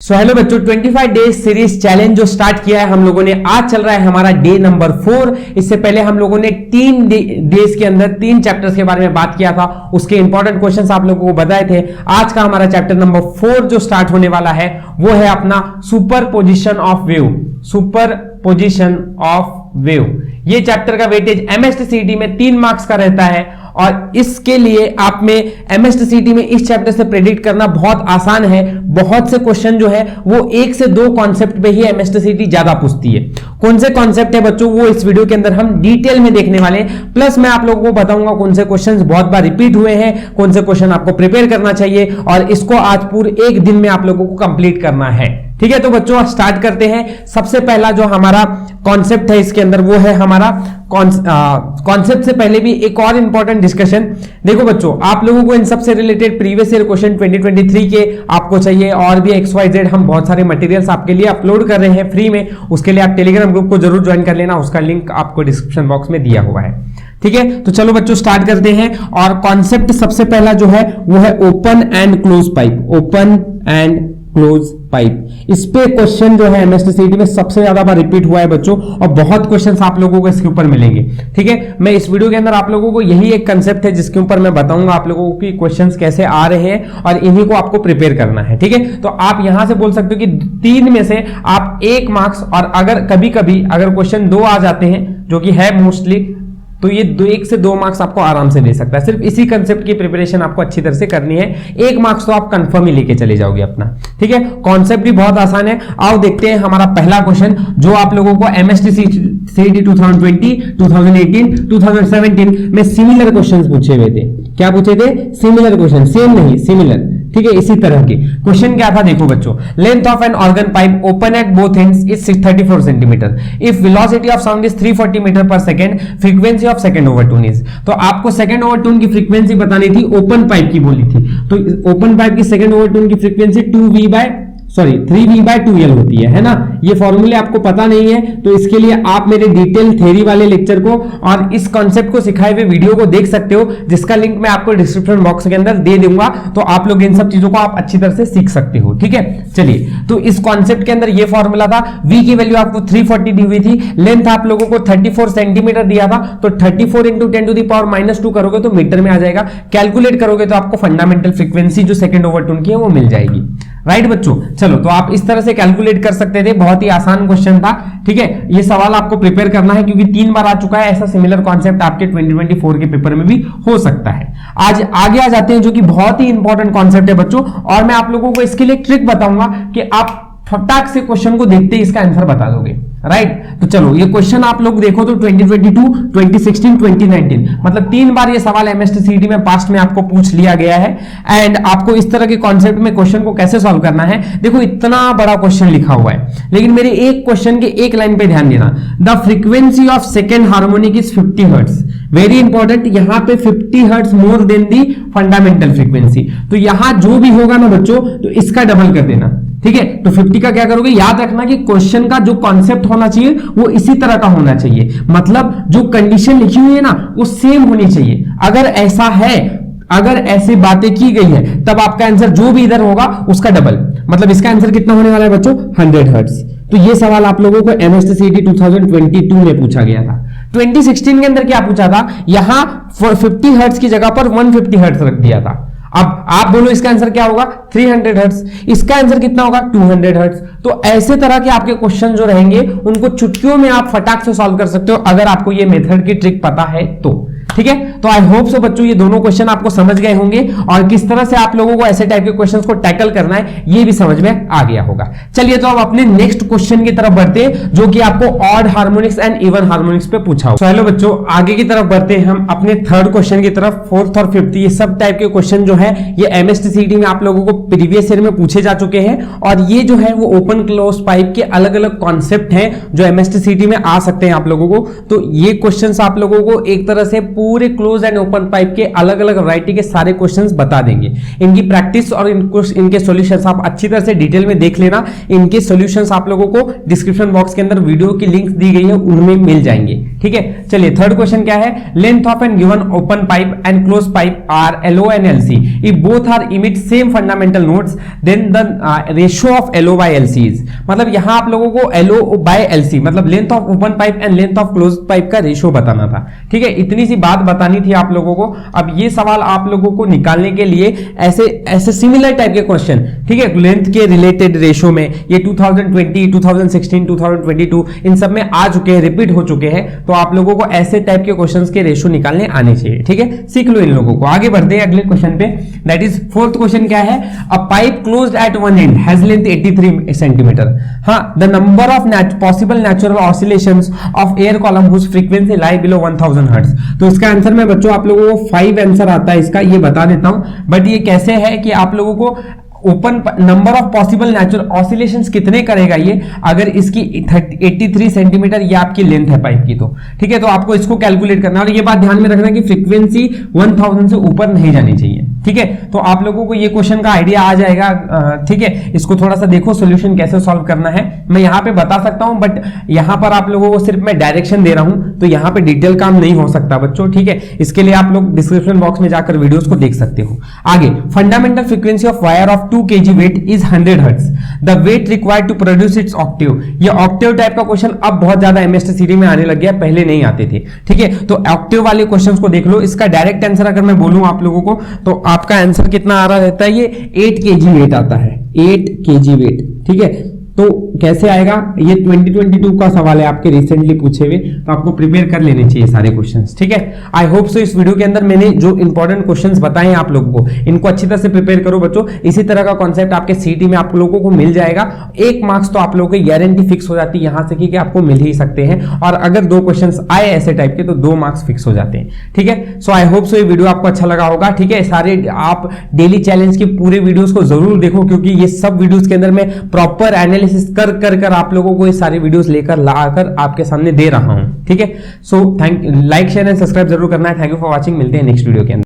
Hello बच्चों, 25 days series challenge जो start किया है हम लोगों ने, आज चल रहा है हमारा डे नंबर 4। इससे पहले हम लोगों ने 3 डेज के अंदर 3 चैप्टर्स के बारे में बात किया था, उसके इंपॉर्टेंट क्वेश्चंस आप लोगों को बताए थे। आज का हमारा चैप्टर नंबर 4 जो स्टार्ट होने वाला है वो है अपना super position of wave. Super position of wave, ये चैप्टर का वेटेज एमएसटीसीटी में 3 मार्क्स का रहता है और इसके लिए आप में एमएसटीसीटी में इस चैप्टर से प्रेडिक्ट करना बहुत आसान है। बहुत से क्वेश्चन जो है वो 1 से 2 कॉन्सेप्ट पे ही एमएसटीसीटी ज्यादा पूछती है। कौन से कॉन्सेप्ट है बच्चों, वो इस वीडियो के अंदर हम डिटेल में देखने वाले हैं। प्लस मैं आप लोगों को बताऊंगा कौन से क्वेश्चंस बहुत बार रिपीट हुए हैं, कौन से क्वेश्चन आपको प्रिपेयर करना चाहिए और इसको आज पूरे 1 दिन में आप लोगों को कंप्लीट करना है। ठीक है, तो बच्चों स्टार्ट करते हैं। सबसे पहला जो हमारा कॉन्सेप्ट है इसके अंदर वो है हमारा कॉन्सेप्ट से पहले भी एक और इंपॉर्टेंट डिस्कशन। देखो बच्चों, आप लोगों को इन सब से रिलेटेड प्रीवियस ईयर क्वेश्चन 2023 के आपको चाहिए और भी XYZ हम बहुत सारे मटेरियल्स आपके लिए अपलोड कर रहे हैं फ्री में। उसके लिए आप टेलीग्राम ग्रुप को जरूर ज्वाइन कर लेना, उसका लिंक आपको डिस्क्रिप्शन बॉक्स में दिया हुआ है। ठीक है, तो चलो बच्चों स्टार्ट करते हैं। और कॉन्सेप्ट सबसे पहला जो है वो है open and close pipe. Open and close pipe, इस पे क्वेश्चन जो है एमएसटीसीटी में सबसे ज्यादा बार रिपीट हुआ है बच्चों और बहुत क्वेश्चंस आप लोगों को इसके ऊपर मिलेंगे। ठीक है, मैं इस वीडियो के अंदर आप लोगों को यही एक कंसेप्ट है जिसके ऊपर मैं बताऊंगा आप लोगों को कि क्वेश्चंस कैसे आ रहे हैं और इन्हीं को आपको प्रिपेयर करना है। ठीक है, तो आप यहां से बोल सकते हो कि 3 में से आप 1 मार्क्स और अगर कभी कभी अगर क्वेश्चन 2 आ जाते हैं जो कि है मोस्टली, तो ये 1 से 2 मार्क्स आपको आराम से दे सकता है। सिर्फ इसी कंसेप्ट की प्रिपरेशन आपको अच्छी तरह से करनी है। 1 मार्क्स तो आप कंफर्म ही लेके चले जाओगे अपना। ठीक है, कॉन्सेप्ट भी बहुत आसान है। आओ देखते हैं हमारा पहला क्वेश्चन जो आप लोगों को एमएसटीसीटी 2020, 2018, 2017 में सिमिलर क्वेश्चंस पूछे हुए थे। क्या पूछे थे? सिमिलर क्वेश्चन, सेम नहीं, सिमिलर। ठीक है, इसी तरह के क्वेश्चन क्या था देखो बच्चों। Length of an organ pipe open at both ends is 34 centimetre if velocity of sound is 340 metre per second, frequency of second overtone is. तो आपको सेकंड ओवर टून की फ्रीक्वेंसी बतानी थी, ओपन पाइप की बोली थी। तो open pipe की सेकंड ओवर टून की फ्रीक्वेंसी 3v/2l होती है ना। ये फॉर्मूले आपको पता नहीं है तो इसके लिए आप मेरे डिटेल थ्योरी वाले लेक्चर को और इस कॉन्सेप्ट को सिखाए हुए वीडियो को देख सकते हो, जिसका लिंक मैं आपको डिस्क्रिप्शन बॉक्स के अंदर दे दूंगा। तो आप लोग इन सब चीजों को आप अच्छी तरह से सीख सकते हो। ठीक है, चलिए, तो इस कॉन्सेप्ट के अंदर ये फॉर्मूला था। v की वैल्यू आपको 340 दी हुई थी, लेंथ आप लोगों को 34 सेंटीमीटर दिया था। तो 34 इंटू 10⁻⁻2 करोगे तो मीटर में आ जाएगा। कैलकुलेट करोगे तो आपको फंडामेंटल फ्रीक्वेंसी जो सेकंड ओवर टून की है वो मिल जाएगी। राइट बच्चों, चलो तो आप इस तरह से कैलकुलेट कर सकते थे। बहुत ही आसान क्वेश्चन था। ठीक है, ये सवाल आपको प्रिपेयर करना है क्योंकि 3 बार आ चुका है। ऐसा सिमिलर कॉन्सेप्ट आपके 2024 के पेपर में भी हो सकता है। आज आगे आ जाते हैं जो कि बहुत ही इंपॉर्टेंट कॉन्सेप्ट है बच्चों, और मैं आप लोगों को इसके लिए ट्रिक बताऊंगा कि आप फटाक से क्वेश्चन को देखते ही इसका आंसर बता दोगे। राइट, तो चलो ये क्वेश्चन आप लोग देखो तो 2022, 2016, 2019 मतलब 3 बार ये सवाल एमएसटीसीटी में पास्ट में आपको पूछ लिया गया है। एंड आपको इस तरह के कॉन्सेप्ट में क्वेश्चन को कैसे सॉल्व करना है, देखो इतना बड़ा क्वेश्चन लिखा हुआ है लेकिन मेरे एक क्वेश्चन के एक लाइन पे ध्यान देना। The frequency of second harmonic is 50 hertz. Very important, यहां पे 50 हर्ट्ज मोर देन दी फंडामेंटल फ्रीक्वेंसी। तो यहां जो भी होगा ना बच्चों तो इसका डबल कर देना। ठीक है, तो 50 का क्या करोगे, याद रखना कि क्वेश्चन का जो कॉन्सेप्ट होना चाहिए वो इसी तरह का होना चाहिए। मतलब जो कंडीशन लिखी हुई है ना वो सेम होनी चाहिए। अगर ऐसा है, अगर ऐसी बातें की गई है तब आपका आंसर जो भी इधर होगा उसका डबल। मतलब इसका आंसर कितना होने वाला है बच्चों, 100 हर्ट्ज। तो ये सवाल आप लोगों को एमएसटीसीटी 2022 में पूछा गया था। 2016 के अंदर क्या पूछा था, यहां 50 हर्ट्ज की जगह पर 150 हर्ट्ज रख दिया था। अब आप बोलो इसका आंसर क्या होगा, 300 हर्ट्ज। इसका आंसर कितना होगा, 200 हर्ट्ज। तो ऐसे तरह के आपके क्वेश्चन जो रहेंगे उनको चुटकियों में आप फटाक से सॉल्व कर सकते हो अगर आपको ये मेथड की ट्रिक पता है तो। ठीक है, तो आई होप सो बच्चों ये दोनों क्वेश्चन आपको समझ गए होंगे और किस तरह से आप लोगों को ऐसे टाइप के क्वेश्चंस को टैकल करना है ये भी समझ में आ गया होगा। चलिए तो अब अपने नेक्स्ट क्वेश्चन की तरफ बढ़ते हैं जो कि आपको odd harmonics and even harmonics पे पूछा हो। हेलो बच्चों, आगे की तरफ बढ़ते हैं हम अपने थर्ड क्वेश्चन की तरफ। 4th और 5th ये सब टाइप के क्वेश्चन जो है ये एमएसटीसीटी में आप लोगों को प्रीवियस ईयर में पूछे जा चुके हैं और ये जो है वो ओपन क्लोज पाइप के अलग अलग कॉन्सेप्ट हैं जो एमएसटीसीटी में आ सकते हैं आप लोगों को। तो ये क्वेश्चंस आप लोगों को एक तरह से पूरे क्लोज एंड ओपन पाइप के अलग अलग वैरायटी के सारे क्वेश्चंस बता देंगे। इनकी प्रैक्टिस और इनके सॉल्यूशंस आप अच्छी तरह से डिटेल में देख लेना। इनके सॉल्यूशंस आप लोगों को डिस्क्रिप्शन बॉक्स के अंदर वीडियो की लिंक दी गई है, उनमें मिल जाएंगे। ठीक है, चलिए थर्ड क्वेश्चन क्या है, length of an given open pipe and close pipe are LO and LC if both are emit same fundamental nodes then the ratio of LO by LC is. मतलब यहां आप लोगों को LO बाय LC मतलब length of open pipe and length of close pipe का ratio बताना था। ठीक है, इतनी सी बात बतानी थी आप लोगों को। अब ये सवाल आप लोगों को निकालने के लिए ऐसे सिमिलर टाइप के क्वेश्चन, ठीक है, लेंथ के रिलेटेड रेशियो में ये 2020, 2016, 2022 इन सब में आ चुके हैं, रिपीट हो चुके हैं। तो आप लोगों को ऐसे टाइप के क्वेश्चंस के रेशियो निकालने आने चाहिए। ठीक है, सीख लो इन लोगों को। आगे बढ़ते हैं अगले क्वेश्चन पे, दैट इज फोर्थ क्वेश्चन क्या है, a pipe closed at one end has length 83 centimetre. हाँ, the number of possible natural oscillations of air column whose frequency lie below 1000 hertz. तो इसका आंसर मैं बच्चों आप लोगों को 5 आंसर आता है इसका, ये बता देता हूं। बट ये कैसे है कि आप लोगों को open number of possible natural oscillations कितने करेगा ये, अगर इसकी 83 सेंटीमीटर ये आपकी लेंथ है पाइप की, तो ठीक है, तो आपको इसको कैलकुलेट करना है। और ये बात ध्यान में रखना कि फ्रीक्वेंसी 1000 से ऊपर नहीं जानी चाहिए। ठीक है, तो आप लोगों को ये क्वेश्चन का आइडिया आ जाएगा। ठीक है, इसको थोड़ा सा देखो सॉल्यूशन कैसे सॉल्व करना है। मैं यहाँ पे बता सकता हूं, बट यहाँ पर आप लोगों को सिर्फ मैं डायरेक्शन दे रहा हूं, तो यहाँ पे डिटेल काम नहीं हो सकता बच्चों। ठीक है, इसके लिए आप लोग डिस्क्रिप्शन बॉक्स में जाकर वीडियोस को देख सकते हो। आगे, fundamental frequency of wire of 2 kg weight is 100 hertz. The weight required to produce its octave. ये ऑक्टेव टाइप का क्वेश्चन अब बहुत ज्यादा एमएसटी सीरी में आने लग गया, पहले नहीं आते थे। ठीक है, तो ऑक्टेव वाले क्वेश्चंस को देख लो। इसका डायरेक्ट आंसर अगर मैं बोलूं आप लोगों को, तो आपका आंसर कितना आ रहा रहता है, ये 8 kg वेट आता है, 8 kg वेट। ठीक है, तो कैसे आएगा, ये 2022 का सवाल है, आपके रिसेंटली पूछे हुए, तो आपको प्रिपेयर कर लेने चाहिए सारे क्वेश्चंस। ठीक है, आई होप सो इस वीडियो के अंदर मैंने जो इंपॉर्टेंट क्वेश्चंस बताए हैं आप लोगों को, इनको अच्छी तरह से प्रिपेयर करो बच्चों। इसी तरह का कॉन्सेप्ट आपके सीटी में आप लोगों को मिल जाएगा। 1 मार्क्स तो आप लोगों की गारंटी फिक्स हो जाती है यहां से कि आपको मिल ही सकते हैं, और अगर 2 क्वेश्चंस आए ऐसे टाइप के तो 2 मार्क्स फिक्स हो जाते हैं। ठीक है, सो आई होप सो ये वीडियो आपको अच्छा लगा होगा। ठीक है, सारे आप डेली चैलेंज के पूरे वीडियोस को जरूर देखो, क्योंकि ये सब वीडियोस के अंदर मैं प्रॉपर एनालिसिस कर आप लोगों को ये सारी वीडियोस लेकर लाकर आपके सामने दे रहा हूं। ठीक है, so like share and subscribe जरूर करना है। थैंक यू फॉर वॉचिंग, मिलते हैं नेक्स्ट वीडियो के अंदर।